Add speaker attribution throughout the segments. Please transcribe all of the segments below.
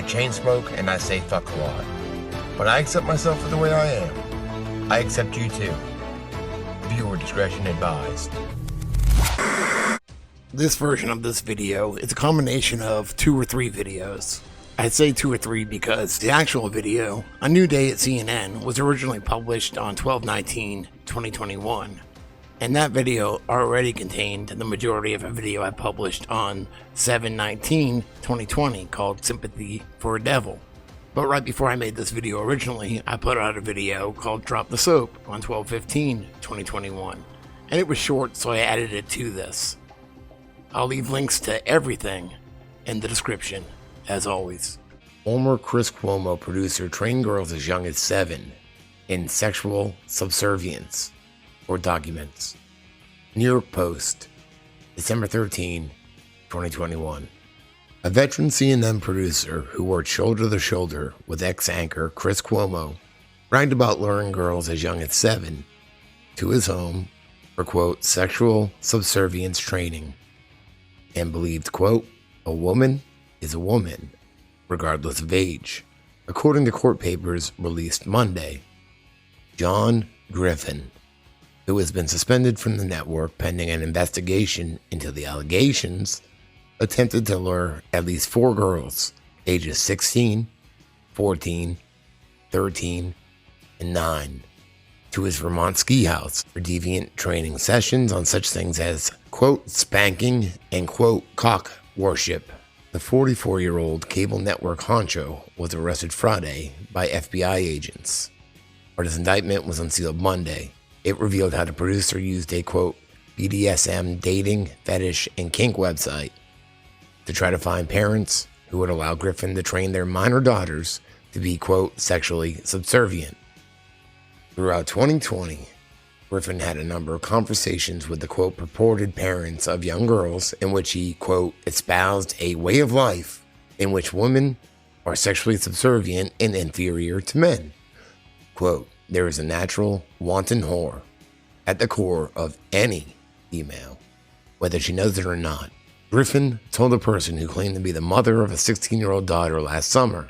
Speaker 1: chain smoke and I say fuck a lot. But I accept myself for the way I am. I accept you too. Viewer discretion advised.
Speaker 2: This version of this video is a combination of 2 or 3 videos. I say 2 or 3 because the actual video, A New Day at CNN, was originally published on 12/19/2021. And that video already contained the majority of a video I published on 7/19/2020 called Sympathy for a Devil. But right before I made this video originally, I put out a video called Drop the Soap on 12/15/2021. And it was short, so I added it to this. I'll leave links to everything in the description, as always. Former Chris Cuomo producer trained girls as young as 7 in sexual subservience or documents. New York Post, December 13, 2021. A veteran CNN producer who worked shoulder to shoulder with ex-anchor Chris Cuomo bragged about luring girls as young as 7 to his home for, quote, sexual subservience training, and believed, quote, a woman is a woman, regardless of age. According to court papers released Monday, John Griffin, who has been suspended from the network pending an investigation into the allegations, attempted to lure at least 4 girls, ages 16, 14, 13, and 9, to his Vermont ski house for deviant training sessions on such things as, quote, spanking and, quote, cock worship. The 44-year-old cable network honcho was arrested Friday by FBI agents, but his indictment was unsealed Monday. It revealed how the producer used a, quote, BDSM dating, fetish, and kink website to try to find parents who would allow Griffin to train their minor daughters to be, quote, sexually subservient. Throughout 2020, Griffin had a number of conversations with the, quote, purported parents of young girls in which he, quote, espoused a way of life in which women are sexually subservient and inferior to men. Quote, there is a natural, wanton whore at the core of any female, whether she knows it or not. Griffin told a person who claimed to be the mother of a 16-year-old daughter last summer.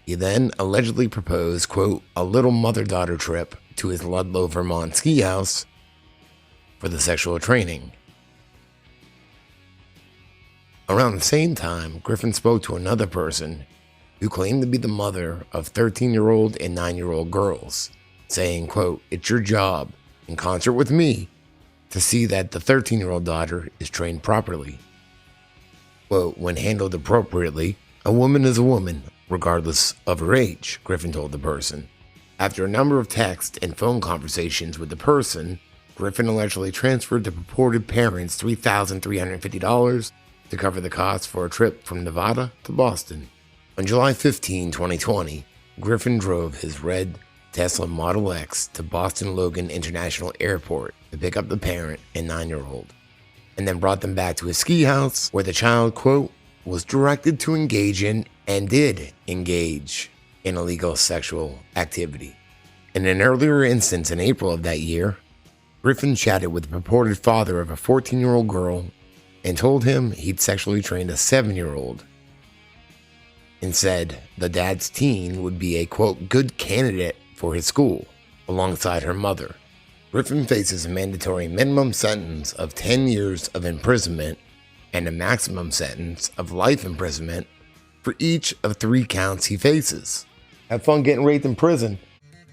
Speaker 2: He then allegedly proposed, quote, a little mother-daughter trip to his Ludlow, Vermont ski house for the sexual training. Around the same time, Griffin spoke to another person who claimed to be the mother of 13-year-old and 9-year-old girls, saying, quote, it's your job, in concert with me, to see that the 13-year-old daughter is trained properly. Quote, when handled appropriately, a woman is a woman, regardless of her age, Griffin told the person. After a number of text and phone conversations with the person, Griffin allegedly transferred the purported parents $3,350 to cover the cost for a trip from Nevada to Boston. On July 15, 2020, Griffin drove his red Tesla Model X to Boston Logan International Airport to pick up the parent and 9-year-old, and then brought them back to his ski house where the child, quote, was directed to engage in and did engage in illegal sexual activity. In an earlier instance in April of that year, Griffin chatted with the purported father of a 14-year-old girl and told him he'd sexually trained a 7-year-old and said the dad's teen would be a, quote, good candidate for his school alongside her mother. Griffin faces a mandatory minimum sentence of 10 years of imprisonment and a maximum sentence of life imprisonment for each of 3 counts he faces. Have fun getting raped in prison.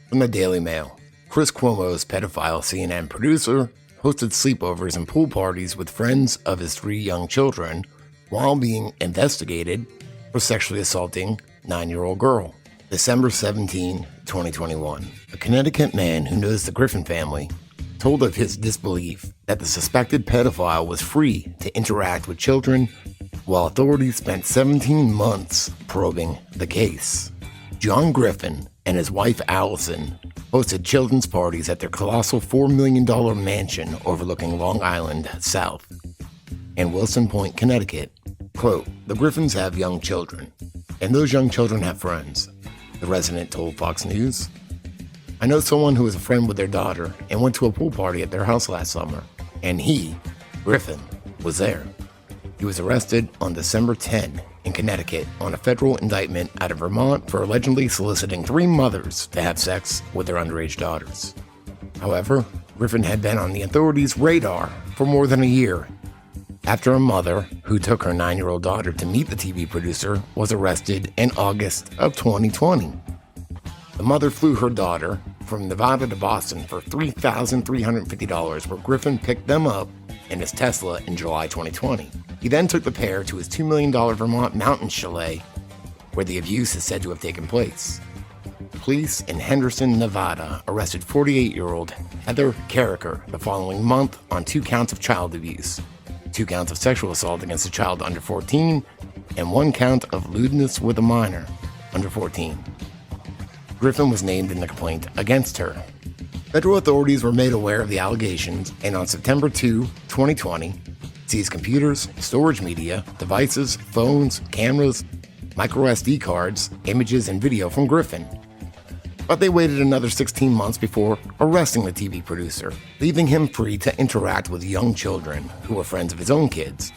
Speaker 2: From the Daily Mail, Chris Cuomo's pedophile CNN producer hosted sleepovers and pool parties with friends of his 3 young children while being investigated for sexually assaulting 9-year-old girl. December 17, 2021. A Connecticut man who knows the Griffin family told of his disbelief that the suspected pedophile was free to interact with children while authorities spent 17 months probing the case. John Griffin and his wife Allison hosted children's parties at their colossal $4 million mansion overlooking Long Island South and Wilson Point, Connecticut. Quote, the Griffins have young children, and those young children have friends, the resident told Fox News. I know someone who is a friend with their daughter and went to a pool party at their house last summer, and he, Griffin, was there. He was arrested on December 10 in Connecticut on a federal indictment out of Vermont for allegedly soliciting 3 mothers to have sex with their underage daughters. However, Griffin had been on the authorities' radar for more than a year after a mother who took her 9-year-old daughter to meet the TV producer was arrested in August of 2020. The mother flew her daughter from Nevada to Boston for $3,350, where Griffin picked them up in his Tesla in July 2020. He then took the pair to his $2 million Vermont mountain chalet, where the abuse is said to have taken place. Police in Henderson, Nevada, arrested 48-year-old Heather Carricker the following month on 2 counts of child abuse, 2 counts of sexual assault against a child under 14, and 1 count of lewdness with a minor under 14. Griffin was named in the complaint against her. Federal authorities were made aware of the allegations, and on September 2, 2020, seized computers, storage media, devices, phones, cameras, micro SD cards, images, and video from Griffin. But they waited another 16 months before arresting the TV producer, leaving him free to interact with young children who were friends of his own kids.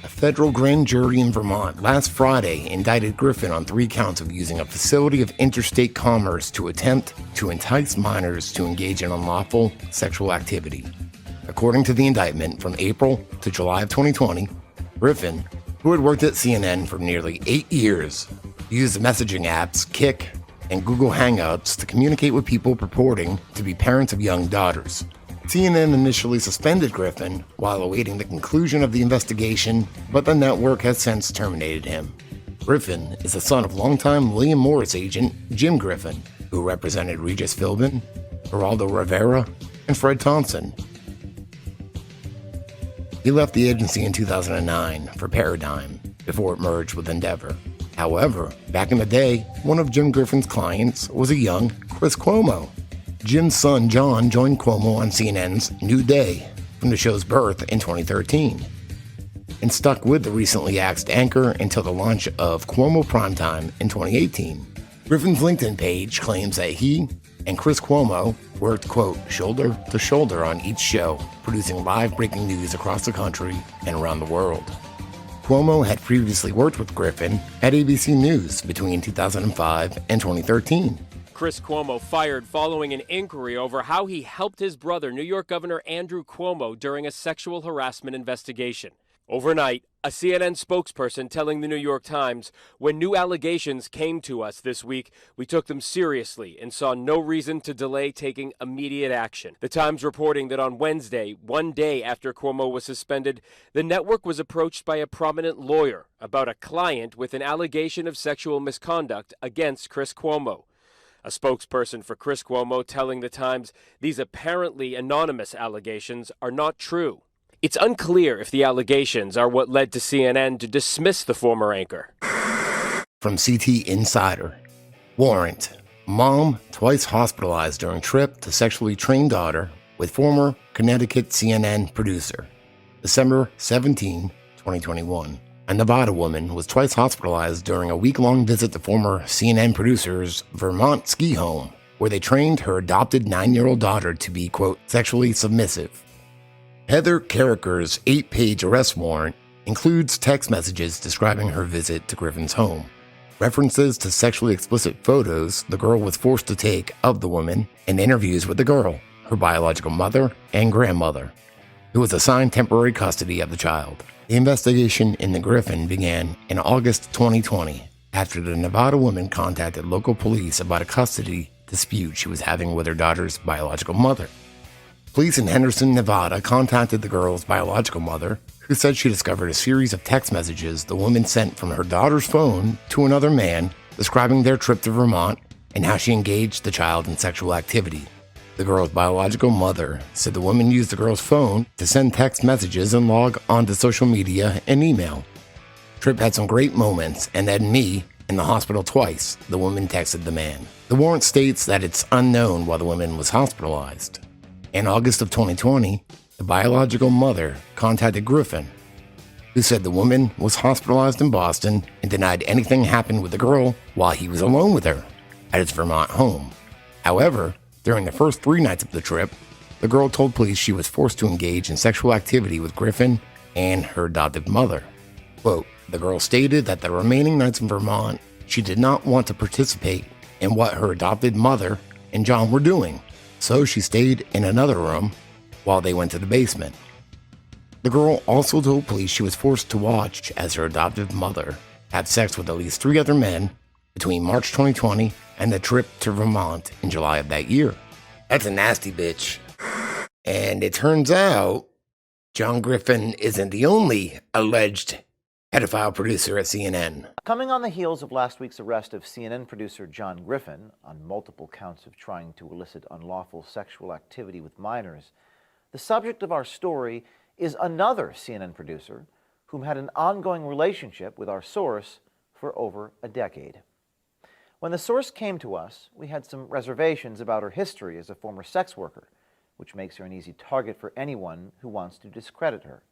Speaker 2: A federal grand jury in Vermont last Friday indicted Griffin on 3 counts of using a facility of interstate commerce to attempt to entice minors to engage in unlawful sexual activity. According to the indictment, from April to July of 2020, Griffin, who had worked at CNN for nearly 8 years, used the messaging apps Kik and Google Hangouts to communicate with people purporting to be parents of young daughters. CNN initially suspended Griffin while awaiting the conclusion of the investigation, but the network has since terminated him. Griffin is the son of longtime William Morris agent Jim Griffin, who represented Regis Philbin, Geraldo Rivera, and Fred Thompson. He left the agency in 2009 for Paradigm before it merged with Endeavor. However, back in the day, one of Jim Griffin's clients was a young Chris Cuomo. Jim's son John joined Cuomo on CNN's New Day from the show's birth in 2013 and stuck with the recently axed anchor until the launch of Cuomo Primetime in 2018. Griffin's LinkedIn page claims that he and Chris Cuomo worked, quote, shoulder to shoulder on each show, producing live breaking news across the country and around the world. Cuomo had previously worked with Griffin at ABC News between 2005 and 2013.
Speaker 3: Chris Cuomo fired following an inquiry over how he helped his brother, New York Governor Andrew Cuomo, during a sexual harassment investigation. Overnight, a CNN spokesperson telling the New York Times, "When new allegations came to us this week, we took them seriously and saw no reason to delay taking immediate action." The Times reporting that on Wednesday, 1 day after Cuomo was suspended, the network was approached by a prominent lawyer about a client with an allegation of sexual misconduct against Chris Cuomo. A spokesperson for Chris Cuomo telling the Times these apparently anonymous allegations are not true. It's unclear if the allegations are what led to CNN to dismiss the former anchor.
Speaker 2: From CT Insider. Warrant. Mom twice hospitalized during trip to sexually train daughter with former Connecticut CNN producer. December 17, 2021. A Nevada woman was twice hospitalized during a week-long visit to former CNN producer's Vermont ski home, where they trained her adopted 9-year-old daughter to be, quote, sexually submissive. Heather Carricker's 8-page arrest warrant includes text messages describing her visit to Griffin's home, references to sexually explicit photos the girl was forced to take of the woman, and interviews with the girl, her biological mother and grandmother, who was assigned temporary custody of the child. The investigation into Griffin began in August 2020 after the Nevada woman contacted local police about a custody dispute she was having with her daughter's biological mother. Police in Henderson, Nevada contacted the girl's biological mother, who said she discovered a series of text messages the woman sent from her daughter's phone to another man describing their trip to Vermont and how she engaged the child in sexual activity. The girl's biological mother said the woman used the girl's phone to send text messages and log onto social media and email. Trip had some great moments and had me in the hospital twice, the woman texted the man. The warrant states that it's unknown why the woman was hospitalized. In August of 2020, the biological mother contacted Griffin, who said the woman was hospitalized in Boston and denied anything happened with the girl while he was alone with her at his Vermont home. However, during the first 3 nights of the trip, the girl told police she was forced to engage in sexual activity with Griffin and her adoptive mother. Quote, The girl stated that the remaining nights in Vermont, she did not want to participate in what her adopted mother and John were doing, so she stayed in another room while they went to the basement. The girl also told police she was forced to watch as her adoptive mother had sex with at least 3 other men between March 2020 and the trip to Vermont in July of that year. That's a nasty bitch. And it turns out John Griffin isn't the only alleged pedophile producer at CNN.
Speaker 4: Coming on the heels of last week's arrest of CNN producer John Griffin on multiple counts of trying to elicit unlawful sexual activity with minors, the subject of our story is another CNN producer whom had an ongoing relationship with our source for over a decade. When the source came to us, we had some reservations about her history as a former sex worker, which makes her an easy target for anyone who wants to discredit her.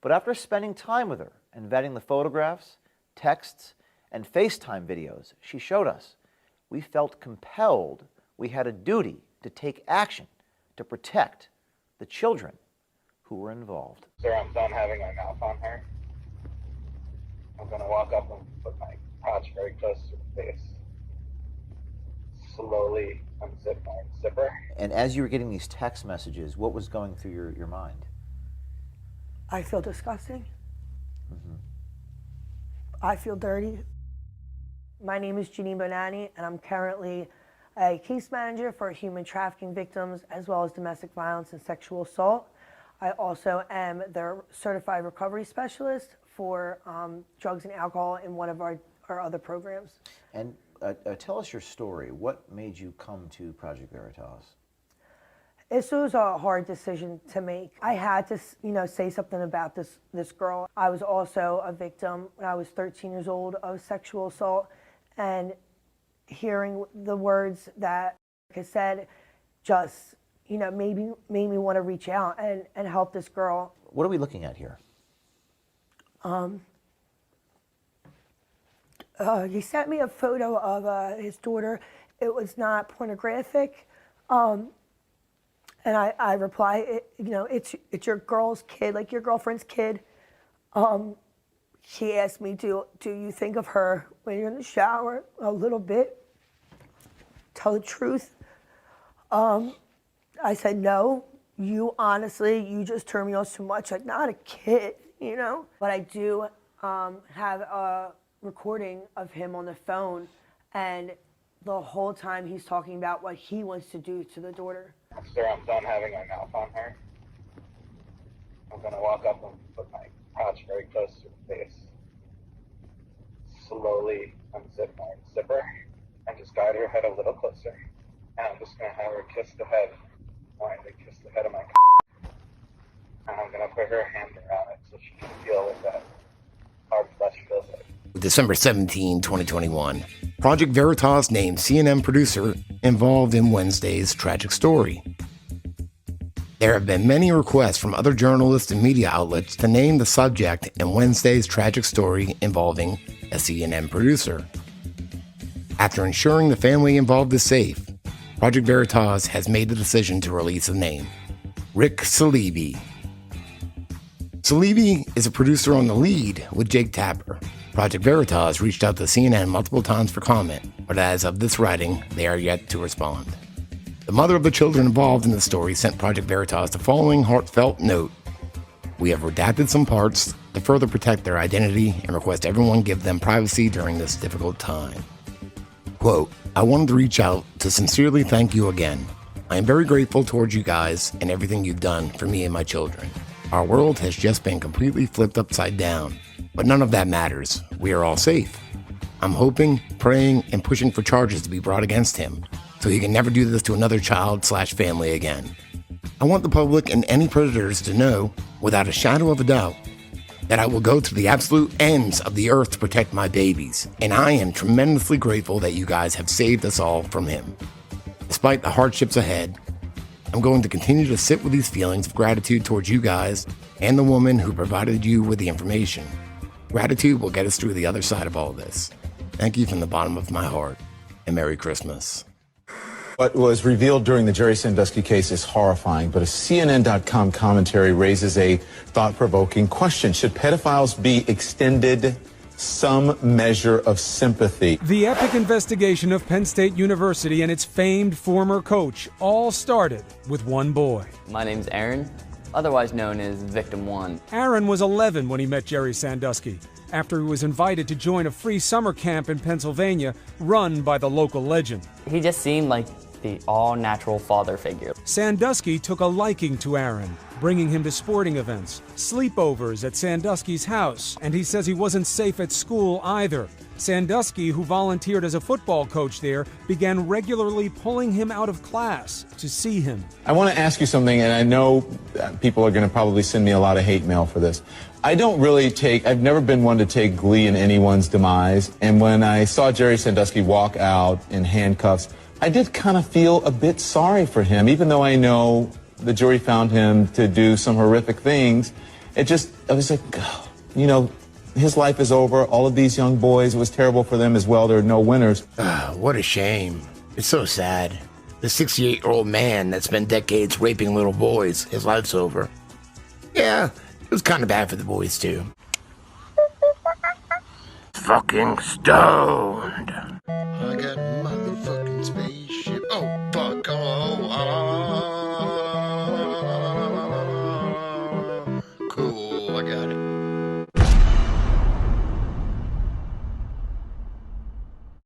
Speaker 4: But after spending time with her and vetting the photographs, texts, and FaceTime videos she showed us, we felt compelled we had a duty to take action to protect the children who were involved.
Speaker 5: Sir, I'm done having my mouth on her. I'm going to walk up and put my pouch very close to her face. Slowly unzip my zipper.
Speaker 4: And as you were getting these text messages, what was going through your mind?
Speaker 6: I feel disgusting. I feel dirty. My name is Janine Bonanni, and I'm currently a case manager for human trafficking victims as well as domestic violence and sexual assault. I also am the certified recovery specialist for drugs and alcohol in one of our other programs.
Speaker 4: And tell us your story. What made you come to Project Veritas?
Speaker 6: This was a hard decision to make. I had to, say something about this girl. I was also a victim when I was 13 years old of sexual assault, and hearing the words that I said just, made me want to reach out and help this girl.
Speaker 4: What are we looking at here?
Speaker 6: He sent me a photo of his daughter. It was not pornographic. And I reply, it's your girl's kid, like your girlfriend's kid. She asked me, do you think of her when you're in the shower a little bit? Tell the truth. I said, no, you just turn me on so much, like not a kid, But I do have a recording of him on the phone, and the whole time he's talking about what he wants to do to the daughter.
Speaker 5: Sir, I'm done having my mouth on her. I'm going to walk up and put my pouch very close to her face. Slowly unzip my zipper and just guide her head a little closer. And I'm just going to have her kiss the head. Lightly kiss the head of my and I'm going to put her hand around it so she can feel what that hard flesh feels like.
Speaker 2: December 17, 2021, Project Veritas named CNN producer involved in Wednesday's tragic story. There have been many requests from other journalists and media outlets to name the subject in Wednesday's tragic story involving a CNN producer. After ensuring the family involved is safe, Project Veritas has made the decision to release a name: Rick Salibi. Salibi is a producer on The Lead with Jake Tapper. Project Veritas reached out to CNN multiple times for comment, but as of this writing, they are yet to respond. The mother of the children involved in the story sent Project Veritas the following heartfelt note: "We have redacted some parts to further protect their identity and request everyone give them privacy during this difficult time." Quote, "I wanted to reach out to sincerely thank you again. I am very grateful towards you guys and everything you've done for me and my children. Our world has just been completely flipped upside down, but none of that matters. We are all safe. I'm hoping, praying, and pushing for charges to be brought against him so he can never do this to another child/family again. I want the public and any predators to know, without a shadow of a doubt, that I will go to the absolute ends of the earth to protect my babies, and I am tremendously grateful that you guys have saved us all from him. Despite the hardships ahead, I'm going to continue to sit with these feelings of gratitude towards you guys and the woman who provided you with the information. Gratitude will get us through the other side of all this. Thank you from the bottom of my heart, and Merry Christmas."
Speaker 7: What was revealed during the Jerry Sandusky case is horrifying, but a CNN.com commentary raises a thought-provoking question. Should pedophiles be extended some measure of sympathy?
Speaker 8: The epic investigation of Penn State University and its famed former coach all started with one boy.
Speaker 9: My name's Aaron, otherwise known as Victim 1.
Speaker 8: Aaron was 11 when he met Jerry Sandusky, after he was invited to join a free summer camp in Pennsylvania run by the local legend.
Speaker 9: He just seemed like the all-natural father figure.
Speaker 8: Sandusky took a liking to Aaron, bringing him to sporting events, sleepovers at Sandusky's house, and he says he wasn't safe at school either. Sandusky, who volunteered as a football coach there, began regularly pulling him out of class to see him.
Speaker 7: I want to ask you something, and I know people are going to probably send me a lot of hate mail for this. I've never been one to take glee in anyone's demise, and when I saw Jerry Sandusky walk out in handcuffs, I did kind of feel a bit sorry for him, even though I know the jury found him to do some horrific things. I was like, you know, his life is over. All of these young boys, it was terrible for them as well. There are no winners.
Speaker 2: What a shame. It's so sad. The 68-year-old man that spent decades raping little boys, his life's over. Yeah, it was kind of bad for the boys, too. Fucking stoned.